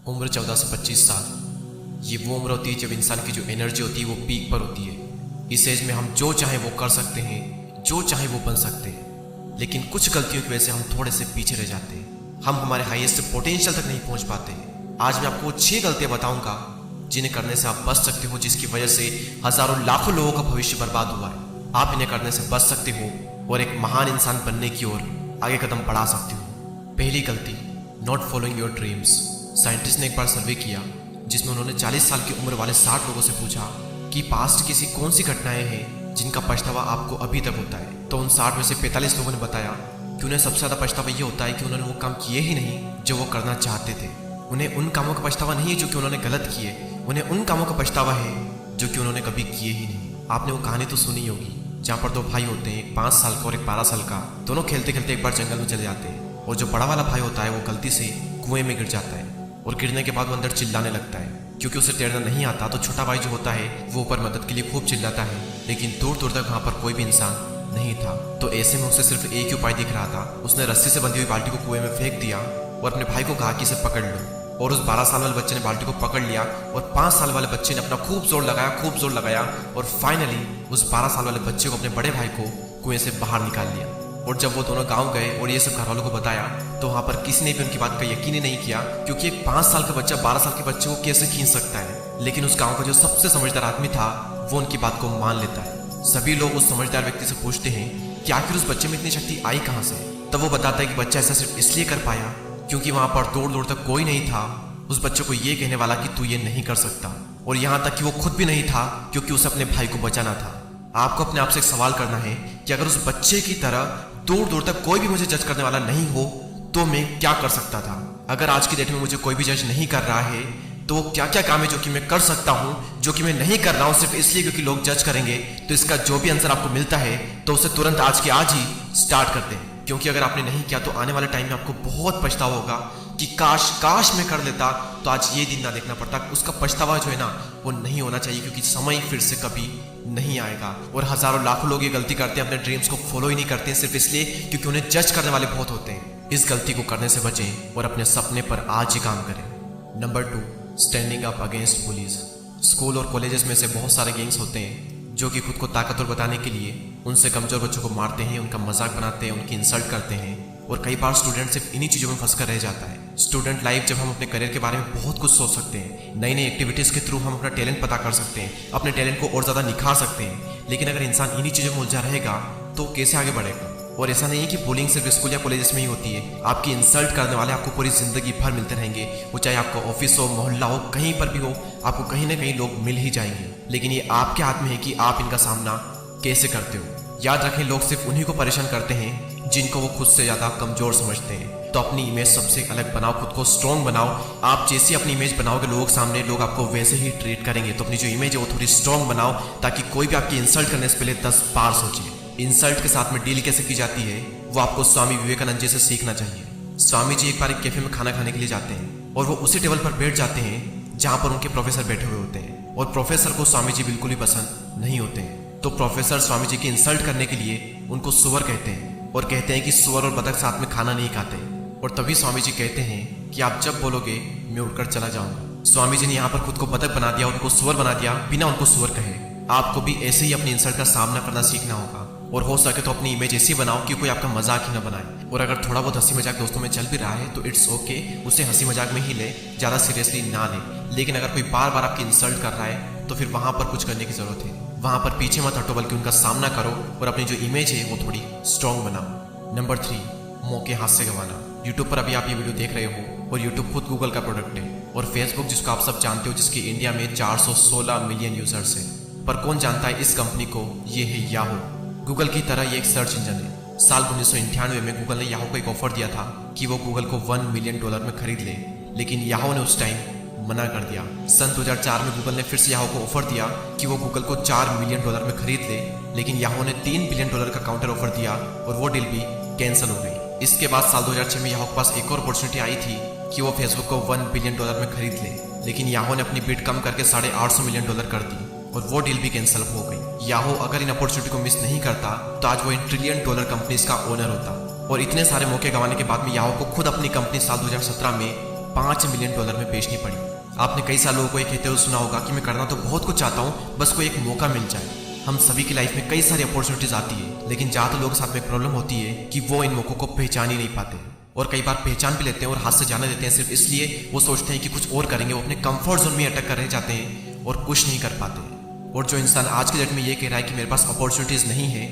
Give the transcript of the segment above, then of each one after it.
उम्र 14 से 25 साल, ये वो उम्र होती है जब इंसान की जो एनर्जी होती है वो पीक पर होती है। इस एज में हम जो चाहें वो कर सकते हैं, जो चाहें वो बन सकते हैं, लेकिन कुछ गलतियों की वजह से हम थोड़े से पीछे रह जाते हैं। हम हमारे हाईएस्ट पोटेंशियल तक नहीं पहुंच पाते। आज मैं आपको 6 गलतियां बताऊंगा जिन्हें करने से आप बच सकते हो, जिसकी वजह से हजारों लाखों लोगों का भविष्य बर्बाद हुआ है। आप इन्हें करने से बच सकते हो और एक महान इंसान बनने की ओर आगे कदम बढ़ा सकते हो। पहली गलती, not following your dreams. Scientist ने एक बार सर्वे किया जिसमें उन्होंने 40 साल की उम्र वाले 60 लोगों से पूछा कि पास्ट की ऐसी कौन सी घटनाएं हैं जिनका पछतावा आपको अभी तक होता है। तो उन 60 में से 45 लोगों ने बताया कि उन्हें सबसे ज्यादा पछतावा ये होता है कि उन्होंने वो काम किए ही नहीं जो वो करना चाहते थे। उन्हें उन कामों का पछतावा नहीं है जो कि उन्होंने गलत किए, उन्हें उन कामों का पछतावा है जो कि उन्होंने कभी किए ही नहीं। आपने वो कहानी तो सुनी होगी जहाँ पर 2 भाई होते हैं, एक 5 साल का और एक 12 साल का। दोनों खेलते खेलते एक बार जंगल में चले जाते हैं और जो बड़ा वाला भाई होता है वो गलती से कुएं में गिर जाता है और गिरने के बाद वो अंदर चिल्लाने लगता है क्योंकि उसे तैरना नहीं आता। तो छोटा भाई जो होता है वो ऊपर मदद के लिए खूब चिल्लाता है, लेकिन दूर दूर तक वहां पर कोई भी इंसान नहीं था। तो ऐसे में उसे सिर्फ एक ही उपाय दिख रहा था। उसने रस्सी से बंधी हुई बाल्टी को कुएं में फेंक दिया और अपने भाई को कहा कि इसे पकड़ लो। और उस 12 साल वाले बच्चे ने बाल्टी को पकड़ लिया और 5 साल वाले बच्चे ने अपना खूब जोर लगाया और फाइनली उस 12 साल वाले बच्चे को, अपने बड़े भाई को कुएं से बाहर निकाल लिया। और जब वो दोनों गांव गए और ये सब घर वालों को बताया तो वहां पर किसी ने भी उनकी बात का यकीन ही नहीं किया, क्योंकि एक 5 साल का बच्चा 12 साल के बच्चे को कैसे खींच सकता है। लेकिन उस गांव का जो सबसे समझदार आदमी था वो उनकी बात को मान लेता है। सभी लोग उस समझदार व्यक्ति से पूछते हैं कि आखिर उस बच्चे में इतनी शक्ति आई कहां से। तब वो बताता है कि बच्चा ऐसा सिर्फ इसलिए कर पाया क्योंकि वहां पर दूर दूर तक कोई नहीं था उस बच्चे को ये कहने वाला कि तू ये नहीं कर सकता। और यहाँ तक कि वो खुद भी नहीं था क्योंकि उसे अपने भाई को बचाना था। आपको अपने आप से एक सवाल करना है कि अगर उस बच्चे की तरह दूर दूर तक कोई भी मुझे जज करने वाला नहीं हो तो मैं क्या कर सकता था। अगर आज की डेट में मुझे कोई भी जज नहीं कर रहा है तो वो क्या क्या काम है जो कि मैं कर सकता हूँ, जो कि मैं नहीं कर रहा हूँ सिर्फ इसलिए क्योंकि लोग जज करेंगे। तो इसका जो भी आंसर आपको मिलता है तो उसे तुरंत आज के आज ही स्टार्ट कर दें, क्योंकि अगर आपने नहीं किया तो आने वाले टाइम में आपको बहुत पछतावा होगा कि काश मैं कर लेता तो आज ये दिन ना देखना पड़ता। उसका पछतावा जो है ना वो नहीं होना चाहिए, क्योंकि समय फिर से कभी नहीं आएगा। और हजारों लाखों लोग ये गलती करते हैं, अपने ड्रीम्स को फॉलो ही नहीं करते हैं सिर्फ इसलिए क्योंकि उन्हें जज करने वाले बहुत होते हैं। इस गलती को करने से बचें और अपने सपने पर आज ही काम करें। Number 2, standing up against bullies. School और कॉलेजेस में से बहुत सारे गैंग्स होते हैं जो कि खुद को ताकतवर बताने के लिए उनसे कमजोर बच्चों को मारते हैं, उनका मजाक बनाते हैं, उनकी इंसल्ट करते हैं। और कई बार स्टूडेंट सिर्फ इन्हीं चीज़ों में फंसकर रह जाता है। स्टूडेंट लाइफ जब हम अपने करियर के बारे में बहुत कुछ सोच सकते हैं, नई नई एक्टिविटीज़ के थ्रू हम अपना टैलेंट पता कर सकते हैं, अपने टैलेंट को और ज़्यादा निखार सकते हैं। लेकिन अगर इंसान इन्हीं चीज़ों में उलझा रहेगा तो कैसे आगे बढ़ेगा। और ऐसा नहीं है कि बुलिंग सिर्फ स्कूल या कॉलेजेस में ही होती है। आपकी इंसल्ट करने वाले आपको पूरी जिंदगी भर मिलते रहेंगे। वो चाहे आपका ऑफिस हो, मोहल्ला हो, कहीं पर भी हो, आपको कहीं ना कहीं लोग मिल ही जाएंगे। लेकिन ये आपके हाथ में है कि आप इनका सामना कैसे करते हो। याद रखें, लोग सिर्फ उन्हीं को परेशान करते हैं जिनको वो खुद से ज़्यादा कमजोर समझते हैं। तो अपनी इमेज सबसे अलग बनाओ, खुद को स्ट्रॉन्ग बनाओ। आप जैसी अपनी इमेज बनाओगे लोगों के सामने, लोग आपको वैसे ही ट्रीट करेंगे। तो अपनी जो इमेज है वो थोड़ी स्ट्रॉन्ग बनाओ ताकि कोई भी आपकी इंसल्ट करने से पहले 10 बार सोचे। इंसल्ट के साथ में डील कैसे की जाती है वो आपको स्वामी विवेकानंद जी से सीखना चाहिए। स्वामी जी एक बार एक कैफे में खाना खाने के लिए जाते हैं और वो उसी टेबल पर बैठ जाते हैं जहाँ पर उनके प्रोफेसर बैठे हुए होते हैं। और प्रोफेसर को स्वामी जी बिल्कुल भी पसंद नहीं होते हैं। तो प्रोफेसर स्वामी जी की इंसल्ट करने के लिए उनको सुअर कहते हैं और कहते हैं कि सुअर और बतख साथ में खाना नहीं खाते। और तभी स्वामी जी कहते हैं कि आप जब बोलोगे मैं उड़कर चला जाऊंगा। स्वामी जी ने यहाँ पर खुद को बतख बना दिया, उनको सुअर बना दिया बिना उनको सुअर कहे। आपको भी ऐसे ही अपनी इंसल्ट का सामना करना सीखना होगा और हो सके तो अपनी इमेज ऐसी बनाओ कि कोई आपका मजाक ही ना बनाए। और अगर थोड़ा बहुत हंसी मजाक दोस्तों में चल भी रहा है तो इट्स ओके, उसे हंसी मजाक में ही ले, ज़्यादा सीरियसली ना ले। लेकिन अगर कोई बार बार आपकी इंसल्ट कर रहा है तो फिर वहां पर कुछ करने की जरूरत है। वहां पर पीछे मत हटो बल्कि उनका सामना करो और अपनी जो इमेज है वो थोड़ी स्ट्रॉन्ग बनाओ। नंबर 3, मौके हाथ से गंवाना। यूट्यूब पर अभी आप ये वीडियो देख रहे हो और यूट्यूब खुद गूगल का प्रोडक्ट है। और फेसबुक जिसको आप सब जानते हो, जिसकी इंडिया में 416 मिलियन यूजर्स है। पर कौन जानता है इस कंपनी को, ये है याहू। गूगल की तरह ये एक सर्च इंजन है। साल 1998 में गूगल ने याहू को एक ऑफर दिया था कि वो गूगल को $1 मिलियन में खरीद ले, लेकिन याहू ने उस टाइम मना कर दिया। सन 2004 में गूगल ने फिर से याहू को ऑफर दिया कि वो गूगल को $4 मिलियन में खरीद ले, लेकिन याहू ने $3 बिलियन का काउंटर ऑफर दिया और वो डील भी कैंसिल हो गई। इसके बाद साल 2006 में याहू के पास एक और अपॉर्चुनिटी आई थी कि वो फेसबुक को $1 बिलियन में खरीद ले, लेकिन याहू ने अपनी बिड कम करके $850 मिलियन कर दी और वो डील भी कैंसिल हो गई। याहू अगर इन अपॉर्चुनिटी को मिस नहीं करता तो आज वो $1 ट्रिलियन कंपनीज का ओनर होता। और इतने सारे मौके गंवाने के बाद में याहू को खुद अपनी कंपनी साल 2017 में $5 मिलियन में बेचनी पड़ी। आपने कई साल लोगों को ये कहते हुए सुना होगा कि मैं करना तो बहुत कुछ चाहता हूँ, बस कोई एक मौका मिल जाए। हम सभी की लाइफ में कई सारी अपॉर्चुनिटीज आती है, लेकिन ज़्यादातर लोगों के साथ में एक प्रॉब्लम होती है कि वो इन मौकों को पहचान ही नहीं पाते, और कई बार पहचान भी लेते हैं और हाथ से जाने देते हैं सिर्फ इसलिए वो सोचते हैं कि कुछ और करेंगे। वो अपने कंफर्ट जोन में अटक कर रह जाते हैं और कुछ नहीं कर पाते। और जो इंसान आज के डेट में ये कह रहा है कि मेरे पास अपॉर्चुनिटीज नहीं है,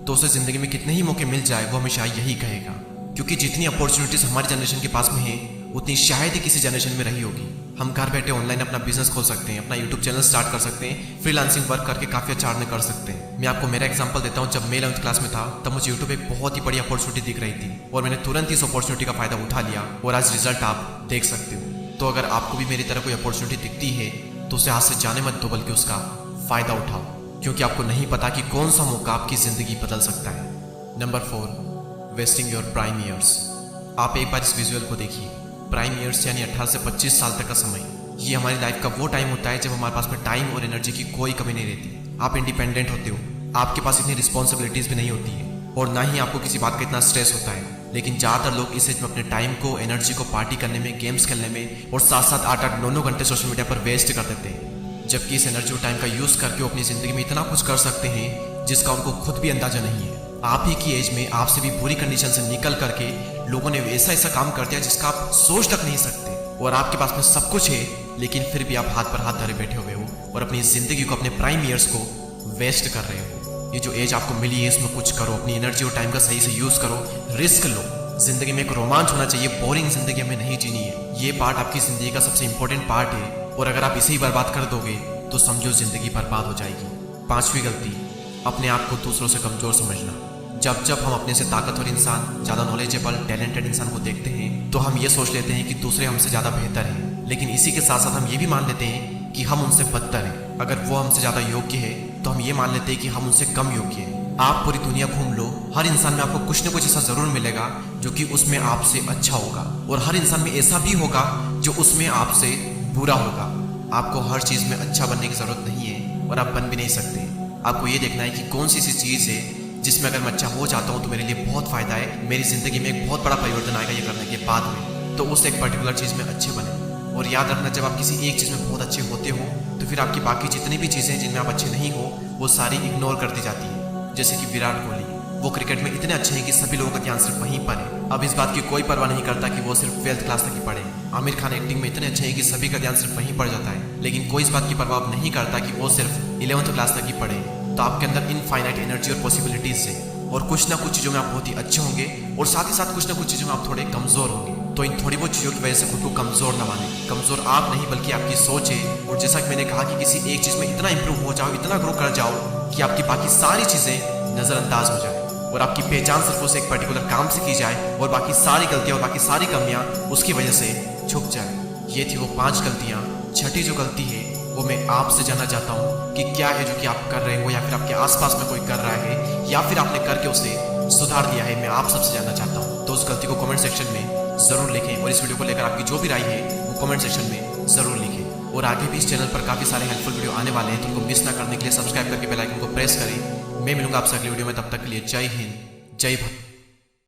तो उसे जिंदगी में कितने ही मौके मिल जाए वो हमेशा यही कहेगा, क्योंकि जितनी अपॉर्चुनिटीज हमारी जनरेशन के पास में है उतनी शायद ही किसी जनरेशन में रही होगी। हम घर बैठे ऑनलाइन अपना बिजनेस खोल सकते हैं, अपना यूट्यूब चैनल स्टार्ट कर सकते हैं, फ्रीलांसिंग वर्क करके काफी अच्छा अर्न कर सकते हैं। मैं आपको मेरा एग्जांपल देता हूँ। जब मैं 11th क्लास में था तब मुझे यूट्यूब एक बहुत ही बड़ी अपॉर्चुनिटी दिख रही थी और मैंने तुरंत इस अपॉर्चुनिटी का फायदा उठा लिया और आज रिजल्ट आप देख सकते हो। तो अगर आपको भी मेरी तरह कोई अपॉर्चुनिटी दिखती है तो उसे हाथ से जाने मत दो, बल्कि उसका फायदा उठाओ, क्योंकि आपको नहीं पता कि कौन सा मौका आपकी जिंदगी बदल सकता है। Number 4, wasting your prime years. आप एक बार इस विजुअल को देखिए। प्राइम ईयर्स यानी 18 से 25 साल तक का समय, ये हमारी लाइफ का वो टाइम होता है जब हमारे पास में टाइम और एनर्जी की कोई कमी नहीं रहती। आप इंडिपेंडेंट होते हो, आपके पास इतनी रिस्पॉन्सिबिलिटीज भी नहीं होती है और ना ही आपको किसी बात का इतना स्ट्रेस होता है। लेकिन ज़्यादातर लोग इस एज में अपने टाइम को, एनर्जी को पार्टी करने में, गेम्स खेलने में और साथ साथ 8-8, 9-9 घंटे सोशल मीडिया पर वेस्ट कर देते हैं, जबकि इस एनर्जी और टाइम का यूज़ करके वो अपनी ज़िंदगी में इतना कुछ कर सकते हैं जिसका उनको खुद भी अंदाजा नहीं है। आप ही की एज में आपसे भी बुरी कंडीशन से निकल करके लोगों ने ऐसा ऐसा काम कर दिया जिसका आप सोच तक नहीं सकते, और आपके पास में सब कुछ है लेकिन फिर भी आप हाथ पर हाथ धरे बैठे हुए हो और अपनी जिंदगी को, अपने प्राइम ईयर्स को वेस्ट कर रहे हो। ये जो एज आपको मिली है इसमें कुछ करो, अपनी एनर्जी और टाइम का सही से यूज करो, रिस्क लो। जिंदगी में एक रोमांच होना चाहिए, बोरिंग जिंदगी हमें नहीं जीनी है। ये पार्ट आपकी जिंदगी का सबसे इंपॉर्टेंट पार्ट है, और अगर आप इसे ही बर्बाद कर दोगे तो समझो जिंदगी बर्बाद हो जाएगी। 5वीं गलती, अपने आप को दूसरों से कमजोर समझना। जब हम अपने से ताकतवर इंसान, ज़्यादा नॉलेजेबल, टैलेंटेड इंसान को देखते हैं तो हम ये सोच लेते हैं कि दूसरे हमसे ज़्यादा बेहतर हैं, लेकिन इसी के साथ साथ हम ये भी मान लेते हैं कि हम उनसे बदतर हैं। अगर वो हमसे ज़्यादा योग्य है तो हम ये मान लेते हैं कि हम उनसे कम योग्य हैं। आप पूरी दुनिया घूम लो, हर इंसान में आपको कुछ न कुछ ऐसा ज़रूर मिलेगा जो कि उसमें आपसे अच्छा होगा, और हर इंसान में ऐसा भी होगा जो उसमें आपसे बुरा होगा। आपको हर चीज़ में अच्छा बनने की ज़रूरत नहीं है और आप बन भी नहीं सकते। आपको ये देखना है कि कौन सी ऐसी चीज़ है जिसमें अगर मैं अच्छा हो जाता हूँ तो मेरे लिए बहुत फ़ायदा है, मेरी ज़िंदगी में एक बहुत बड़ा परिवर्तन आएगा ये करने के बाद में, तो उस एक पर्टिकुलर चीज़ में अच्छे बने। और याद रखना, जब आप किसी एक चीज़ में बहुत अच्छे होते हो तो फिर आपकी बाकी जितनी भी चीज़ें जिनमें आप अच्छे नहीं हो वो सारी इग्नोर कर दी जाती है। जैसे कि विराट कोहली, वो क्रिकेट में इतने अच्छे हैं कि सभी लोगों का ध्यान सिर्फ वहीं पर है। अब इस बात की कोई परवाह नहीं करता कि वो सिर्फ 12th क्लास तक ही पढ़े। आमिर खान एक्टिंग में इतने अच्छे हैं कि सभी का ध्यान सिर्फ वहीं पड़ जाता है, लेकिन कोई इस बात की परवाह नहीं करता कि वो सिर्फ 11th क्लास तक ही पढ़े। तो आपके अंदर इनफाइनाइट एनर्जी और पॉसिबिलिटीज है, और कुछ ना कुछ चीज़ों में आप बहुत ही अच्छे होंगे और साथ ही साथ कुछ ना कुछ चीज़ों में आप थोड़े कमज़ोर होंगे। तो इन थोड़ी बहुत चीज़ों की वजह से खुद को कमज़ोर न माने। कमज़ोर आप नहीं बल्कि आपकी सोच है। और जैसा कि मैंने कहा कि किसी एक चीज़ में इतना इंप्रूव हो जाओ, इतना ग्रो कर जाओ कि आपकी बाकी सारी चीज़ें नज़रअंदाज हो जाए और आपकी पहचान सिर्फ उस एक पर्टिकुलर काम से की जाए और बाकी सारी गलतियाँ और बाकी सारी कमियाँ उसकी वजह से छुप जाए। ये थी वो 5 गलतियाँ। छठी जो गलती है वो मैं आपसे जानना चाहता हूँ कि क्या है जो कि आप कर रहे हो या फिर आपके आसपास में कोई कर रहा है या फिर आपने करके उसे सुधार दिया है। मैं आप सबसे जानना चाहता हूँ। तो उस गलती को कमेंट सेक्शन में ज़रूर लिखें और इस वीडियो को लेकर आपकी जो भी राय है वो कमेंट सेक्शन में ज़रूर लिखें। और आगे भी इस चैनल पर काफ़ी सारे हेल्पफुल वीडियो आने वाले हैं, तो उनको मिस ना करने के लिए सब्सक्राइब करके बेल आइकन को प्रेस करें। मैं मिलूंगा आपसे अगली वीडियो में, तब तक के लिए जय हिंद, जय भारत।